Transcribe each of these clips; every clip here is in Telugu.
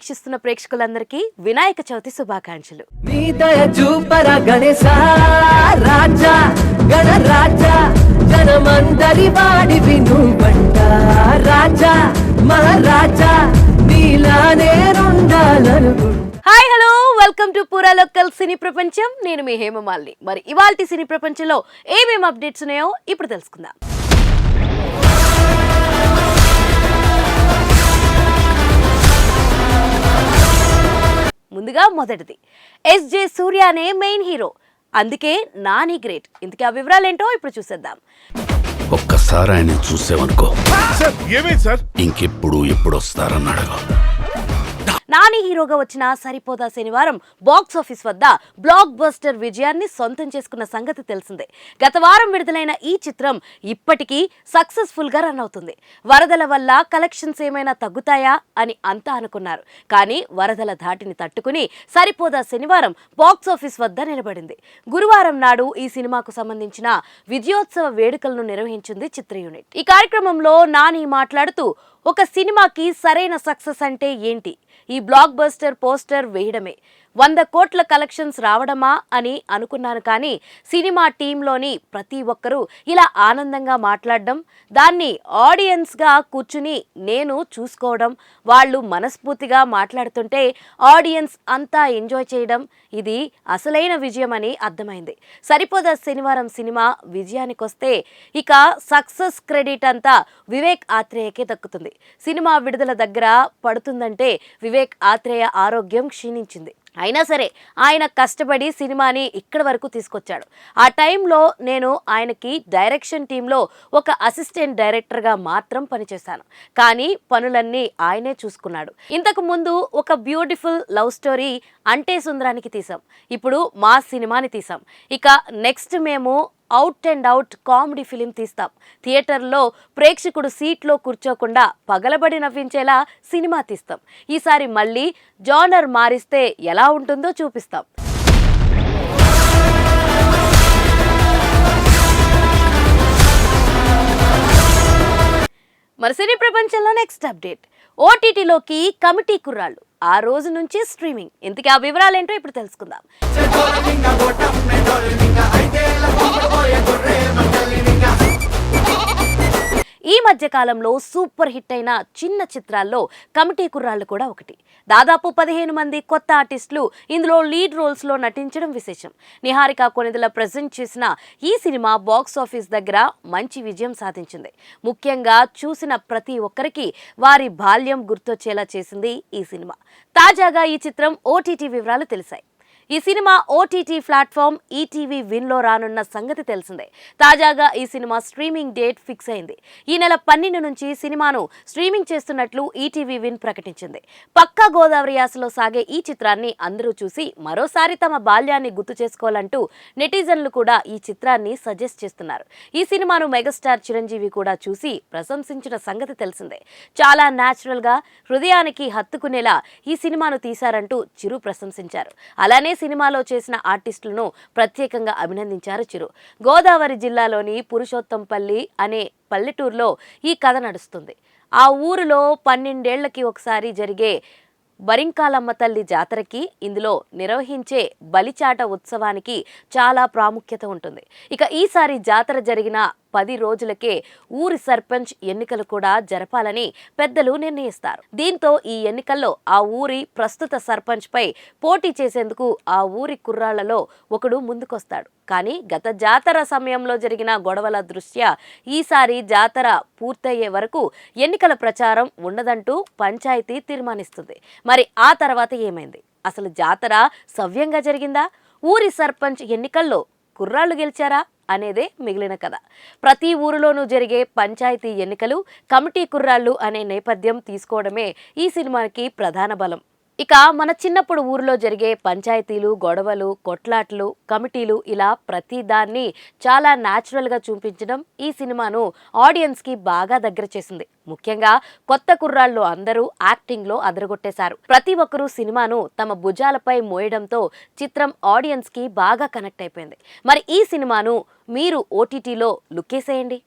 వీక్షిస్తున్న ప్రేక్షకులందరికీ వినాయక చవితి శుభాకాంక్షలు. నీ దయ చూపరా గణేశ రాజా గణరాజా జనమందరి వాడి వినుబంట రాజా మహారాజా నీలానే ఉండాలనుకుంటా. హాయ్ హలో, వెల్కమ్ టు పూరా లోకల్ సినీ ప్రపంచం. నేను మీ హేమమాలిని. మరి ఇవాల్టి సినీ ప్రపంచంలో ఏమేమి అప్డేట్స్ ఉన్నాయో ఇప్పుడు తెలుసుకుందాం. ముందుగా మొదటిది, ఎస్జే సూర్యనే మెయిన్ హీరో, అందుకే నాని గ్రేట్. ఇంతకీ ఆ వివరాలేంటో ఇప్పుడు చూసేద్దాం. ఒక్కసారి ఆయన చూసేవనుకో సార్ ఇంకెప్పుడు ఎప్పుడు వస్తారన్నాడు. నాని హీరోగా వచ్చిన సరిపోదా శనివారం బాక్స్ ఆఫీస్ వద్ద బ్లాక్ బస్టర్ విజయాన్ని సొంతం చేసుకున్న సంగతి తెలిసిందే. గత వారం విడుదలైన ఈ చిత్రం ఇప్పటికీ సక్సెస్ఫుల్ గా రన్ అవుతుంది. వరదల వల్ల కలెక్షన్స్ ఏమైనా తగ్గుతాయా అని అంతా అనుకున్నారు. కానీ వరదల ధాటిని తట్టుకుని సరిపోదా శనివారం బాక్స్ ఆఫీస్ వద్ద నిలబడింది. గురువారం నాడు ఈ సినిమాకు సంబంధించిన విజయోత్సవ వేడుకలను నిర్వహించింది చిత్ర యూనిట్. ఈ కార్యక్రమంలో నాని మాట్లాడుతూ, ఒక సినిమాకి సరైన సక్సెస్ అంటే ఏంటి? ఈ బ్లాక్ బస్టర్ పోస్టర్ వేయడమే. 100 కోట్ల కలెక్షన్స్ రావడమా అని అనుకున్నాను. కానీ సినిమా టీంలోని ప్రతి ఒక్కరూ ఇలా ఆనందంగా మాట్లాడడం, దాన్ని ఆడియన్స్గా కూర్చుని నేను చూసుకోవడం, వాళ్ళు మనస్ఫూర్తిగా మాట్లాడుతుంటే ఆడియన్స్ అంతా ఎంజాయ్ చేయడం, ఇది అసలైన విజయం అని అర్థమైంది. సరిపోదా శనివారం సినిమా విజయానికొస్తే ఇక సక్సెస్ క్రెడిట్ అంతా వివేక్ ఆత్రేయకే దక్కుతుంది. సినిమా విడుదల దగ్గర పడుతుందంటే వివేక్ ఆత్రేయ ఆరోగ్యం క్షీణించింది. అయినా సరే ఆయన కష్టపడి సినిమాని ఇక్కడి వరకు తీసుకొచ్చాడు. ఆ టైంలో నేను ఆయనకి డైరెక్షన్ టీంలో ఒక అసిస్టెంట్ డైరెక్టర్గా మాత్రం పనిచేశాను. కానీ పనులన్నీ ఆయనే చూసుకున్నాడు. ఇంతకు ముందు ఒక బ్యూటిఫుల్ లవ్ స్టోరీ అంటే సుందరానికి తీసాం. ఇప్పుడు మా సినిమాని తీసాం. ఇక నెక్స్ట్ మేము out and out comedy film తీస్తాం. థియేటర్లో ప్రేక్షకుడు సీట్లో కూర్చోకుండా పగలబడి నవ్వించేలా సినిమా తీస్తాం. ఈసారి మళ్ళీ జానర్ మారిస్తే ఎలా ఉంటుందో చూపిస్తాం. మరి సినీ ప్రపంచంలో నెక్స్ట్ అప్డేట్, ఓటీటీలోకి కమిటీ కుర్రాళ్ళు ఆ రోజు నుంచి స్ట్రీమింగ్. ఇంతకీ ఆ వివరాలేంటో ఇప్పుడు తెలుసుకుందాం. ఈ మధ్య కాలంలో సూపర్ హిట్ అయిన చిన్న చిత్రాల్లో కమిటీ కుర్రాళ్ళు కూడా ఒకటి. దాదాపు 15 మంది కొత్త ఆర్టిస్టులు ఇందులో లీడ్ రోల్స్ లో నటించడం విశేషం. నిహారిక కొనిదెల ప్రెజెంట్ చేసిన ఈ సినిమా బాక్స్ ఆఫీస్ దగ్గర మంచి విజయం సాధించింది. ముఖ్యంగా చూసిన ప్రతి ఒక్కరికి వారి బాల్యం గుర్తొచ్చేలా చేసింది ఈ సినిమా. తాజాగా ఈ చిత్రం ఓటీటీ వివరాలు తెలిసాయి. ఈ సినిమా ఓటీటీ ప్లాట్ఫామ్ ఈటీవీ విన్లో రానున్న సంగతి తెలిసిందే. తాజాగా ఈ సినిమా స్ట్రీమింగ్ డేట్ ఫిక్స్ అయింది. ఈ నెల 12 నుంచి సినిమాను స్ట్రీమింగ్ చేస్తున్నట్లు ఈటీవీ విన్ ప్రకటించింది. పక్కా గోదావరి యాసలో సాగే ఈ చిత్రాన్ని అందరూ చూసి మరోసారి తమ బాల్యాన్ని గుర్తు చేసుకోవాలంటూ నెటిజన్లు కూడా ఈ చిత్రాన్ని సజెస్ట్ చేస్తున్నారు. ఈ సినిమాను మెగాస్టార్ చిరంజీవి కూడా చూసి ప్రశంసించిన సంగతి తెలిసిందే. చాలా న్యాచురల్ గా హృదయానికి హత్తుకునేలా ఈ సినిమాను తీశారంటూ చిరు ప్రశంసించారు. అలానే సినిమాలో చేసిన ఆర్టిస్టులను ప్రత్యేకంగా అభినందించారు చిరు. గోదావరి జిల్లాలోని పురుషోత్తంపల్లి అనే పల్లెటూరులో ఈ కథ నడుస్తుంది. ఆ ఊరిలో 12 ఏళ్లకి ఒకసారి జరిగే బరింకాలమ్మ తల్లి జాతరకి ఇందులో నిర్వహించే బలిచాట ఉత్సవానికి చాలా ప్రాముఖ్యత ఉంటుంది. ఇక ఈసారి జాతర జరిగిన 10 రోజులకే ఊరి సర్పంచ్ ఎన్నికలు కూడా జరపాలని పెద్దలు నిర్ణయిస్తారు. దీంతో ఈ ఎన్నికల్లో ఆ ఊరి ప్రస్తుత సర్పంచ్ పై పోటీ చేసేందుకు ఆ ఊరి కుర్రాళ్లలో ఒకడు ముందుకొస్తాడు. కానీ గత జాతర సమయంలో జరిగిన గొడవల దృష్ట్యా ఈసారి జాతర పూర్తయ్యే వరకు ఎన్నికల ప్రచారం ఉండదంటూ పంచాయతీ తీర్మానిస్తుంది. మరి ఆ తర్వాత ఏమైంది? అసలు జాతర సవ్యంగా జరిగిందా? ఊరి సర్పంచ్ ఎన్నికల్లో కుర్రాళ్ళు గెలిచారా అనేదే మిగిలిన కథ. ప్రతి ఊరిలోనూ జరిగే పంచాయతీ ఎన్నికలు కమిటీ కుర్రాళ్ళు అనే నేపథ్యం తీసుకోవడమే ఈ సినిమాకి ప్రధాన బలం. ఇక మన చిన్నప్పుడు ఊరిలో జరిగే పంచాయతీలు, గొడవలు, కొట్లాట్లు, కమిటీలు ఇలా ప్రతి దాన్ని చాలా న్యాచురల్గా చూపించడం ఈ సినిమాను ఆడియన్స్కి బాగా దగ్గర చేసింది. ముఖ్యంగా కొత్త కుర్రాళ్ళు అందరూ యాక్టింగ్లో అదరగొట్టేశారు. ప్రతి ఒక్కరూ సినిమాను తమ భుజాలపై మోయడంతో చిత్రం ఆడియన్స్కి బాగా కనెక్ట్ అయిపోయింది. మరి ఈ సినిమాను మీరు ఓటీటీలో లుక్కేసేయండి.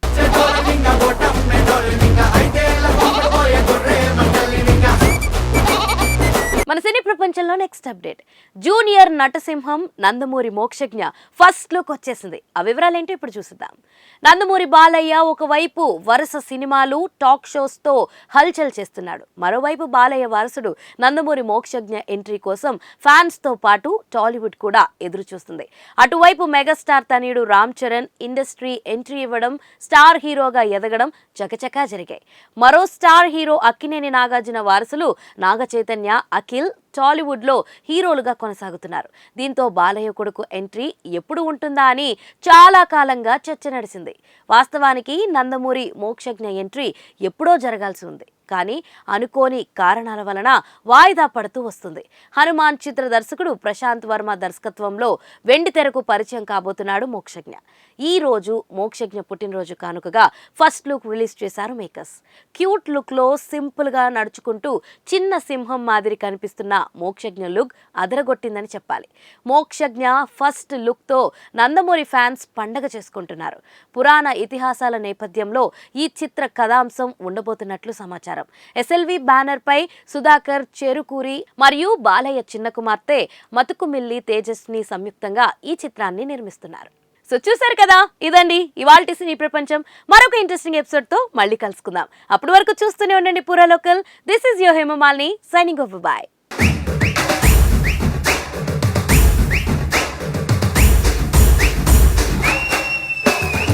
మన సినీ ప్రపంచంలో నెక్స్ట్ అప్డేట్ జూనియర్ నటసింహం నందమూరి మోక్షజ్ఞ ఫస్ట్ లుక్ వచ్చేసింది. ఆ వివరాలు ఏంటో ఇప్పుడు చూసిద్దాం. నందమూరి బాలయ్య ఒకవైపు వరుస సినిమాలు టాక్ షోస్ తో హల్చల్ చేస్తున్నాడు. మరోవైపు బాలయ్య వారసుడు నందమూరి మోక్షజ్ఞ ఎంట్రీ కోసం ఫ్యాన్స్ తో పాటు టాలీవుడ్ కూడా ఎదురు చూస్తుంది. అటువైపు మెగాస్టార్ తనయుడు రామ్ చరణ్ ఇండస్ట్రీ ఎంట్రీ ఇవ్వడం, స్టార్ హీరోగా ఎదగడం చకచకా జరిగాయి. మరో స్టార్ హీరో అక్కినేని నాగార్జున వారసులు నాగ చైతన్య, అఖిల్ టాలీవుడ్ లో హీరోలుగా కొనసాగుతున్నారు. దీంతో బాలయ్య కొడుకు ఎంట్రీ ఎప్పుడు ఉంటుందా అని చాలా కాలంగా చర్చ నడిచింది. వాస్తవానికి నందమూరి మోక్షజ్ఞ ఎంట్రీ ఎప్పుడో జరగాల్సి ఉంది. కానీ అనుకోని కారణాల వలన వాయిదా పడుతూ వస్తుంది. హనుమాన్ చిత్ర దర్శకుడు ప్రశాంత్ వర్మ దర్శకత్వంలో వెండి తెరకు పరిచయం కాబోతున్నాడు మోక్షజ్ఞ. ఈ రోజు మోక్షజ్ఞ పుట్టినరోజు కానుకగా ఫస్ట్ లుక్ రిలీజ్ చేశారు మేకర్స్. క్యూట్ లుక్ లో సింపుల్ గా నడుచుకుంటూ చిన్న సింహం మాదిరి కనిపిస్తున్న మోక్షజ్ఞ లుక్ అదరగొట్టిందని చెప్పాలి. మోక్షజ్ఞ ఫస్ట్ లుక్ తో నందమూరి ఫ్యాన్స్ పండగ చేసుకుంటున్నారు. పురాణ ఇతిహాసాల నేపథ్యంలో ఈ చిత్ర కథాంశం ఉండబోతున్నట్లు సమాచారం. ఎస్ఎల్వి బ్యానర్ పై సుధాకర్ చెరుకూరి మరియు బాలయ్య చిన్న కుమార్తె మతుకుమిల్లి తేజస్ని సంయుక్తంగా ఈ చిత్రాన్ని నిర్మిస్తున్నారు. సో చూసారు కదా, ఇదండి ఇవాల్టి సినీ ప్రపంచం. మరొక ఇంట్రెస్టింగ్ ఎపిసోడ్ తో మళ్ళీ కలుసుకుందాం. అప్పటి వరకు చూస్తూనే ఉండండి పూరా local. This is your Hema Malini signing off. By.